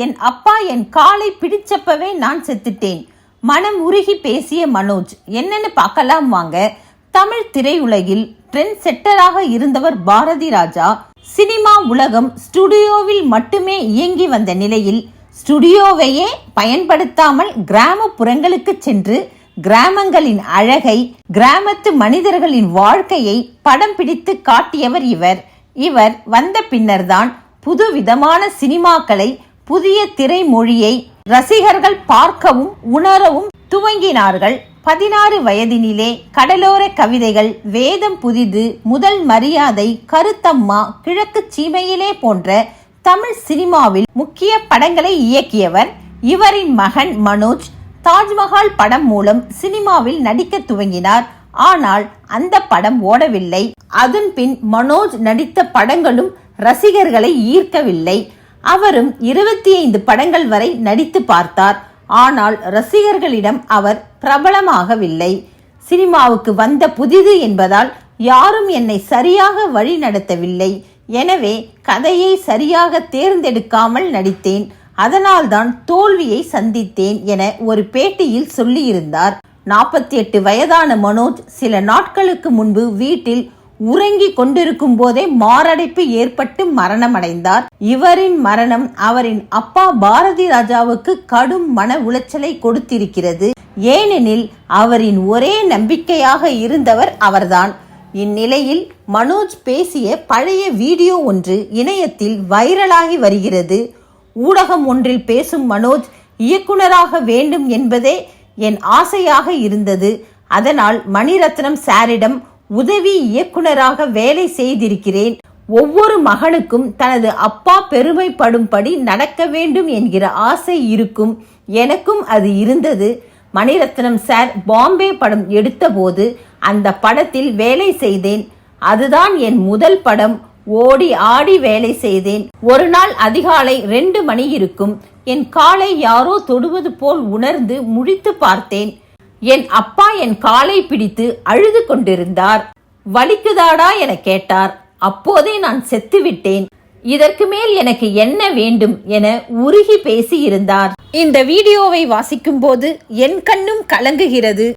என் அப்பா என் காலை பிடிச்சப்பவே நான் செத்துட்டேன். மனம் உருகி பேசிய மனோஜ். என்னன்னு பார்க்கலாம் வாங்க. தமிழ் திரையுலகில் ட்ரெண்ட் செட்டராக இருந்தவர் பாரதி ராஜா. சினிமா உலகம் ஸ்டுடியோவில் மட்டுமே இயங்கி வந்த நிலையில் ஸ்டுடியோவையே பயன்படுத்தாமல் கிராமப்புறங்களுக்கு சென்று கிராமங்களின் அழகை, கிராமத்து மனிதர்களின் வாழ்க்கையை படம் பிடித்து காட்டியவர் இவர். இவர் வந்த பின்னர்தான் புதுவிதமான சினிமாக்களை, புதிய திரைமொழியை ரசிகர்கள் பார்க்கவும் உணரவும் துவங்கினார்கள். 16 வயதினிலே கடலோர கவிதைகள், வேதம் புதிது, முதல் மரியாதை, கருத்தம்மா, கிழக்கு சீமையிலே போன்ற தமிழ் சினிமாவில் முக்கிய படங்களை இயக்கியவர். இவரின் மகன் மனோஜ் தாஜ்மஹால் படம் மூலம் சினிமாவில் நடிக்க துவங்கினார். ஆனால் அந்த படம் ஓடவில்லை. அதன் பின் மனோஜ் நடித்த படங்களும் ரசிகர்களை ஈர்க்கவில்லை. அவரும் 25 படங்கள் வரை நடித்து பார்த்தார். ஆனால் ரசிகர்களிடம் அவர் பிரபலமாகவில்லை. சினிமாவுக்கு வந்த புதிது என்பதால் யாரும் என்னை சரியாக வழி நடத்தவில்லை. எனவே கதையை சரியாக தேர்ந்தெடுக்காமல் நடித்தேன். அதனால்தான் தோல்வியை சந்தித்தேன் என ஒரு பேட்டியில் சொல்லியிருந்தார். 48 வயதான மனோஜ் சில நாட்களுக்கு முன்பு வீட்டில் உறங்கி கொண்டிருக்கும் போதே மாரடைப்பு ஏற்பட்டு மரணமடைந்தார். இவரின் மரணம் அவரின் அப்பா பாரதி ராஜாவுக்கு கடும் மன உளைச்சலை கொடுத்திருக்கிறது. ஏனெனில் அவரின் ஒரே நம்பிக்கையாக இருந்தவர் அவர்தான். இந்நிலையில் மனோஜ் பேசிய பழைய வீடியோ ஒன்று இணையத்தில் வைரலாகி வருகிறது. ஊடகம் ஒன்றில் பேசும் மனோஜ், இயக்குனராக வேண்டும் என்பதே என் ஆசையாக இருந்தது. அதனால் மணிரத்னம் சாரிடம் உதவி இயக்குனராக வேலை செய்திருக்கிறேன். ஒவ்வொரு மகனுக்கும் தனது அப்பா பெருமைப்படும்படி நடக்க வேண்டும் என்கிற ஆசை இருக்கும். எனக்கும் அது இருந்தது. மணிரத்னம் சார் பாம்பே படம் எடுத்த போது அந்த படத்தில் வேலை செய்தேன். அதுதான் என் முதல் படம். ஓடி ஆடி வேலை செய்தேன். ஒரு நாள் அதிகாலை 2 மணி இருக்கும். என் காலை யாரோ தொடுவது போல் உணர்ந்து முழித்து பார்த்தேன். என் அப்பா என் காலை பிடித்து அழுது கொண்டிருந்தார். வலிக்குதாடா என கேட்டார். அப்போதே நான் செத்துவிட்டேன். இதற்கு மேல் எனக்கு என்ன வேண்டும் என உருகி பேசி இருந்தார். இந்த வீடியோவை வாசிக்கும் போது என் கண்ணும் கலங்குகிறது.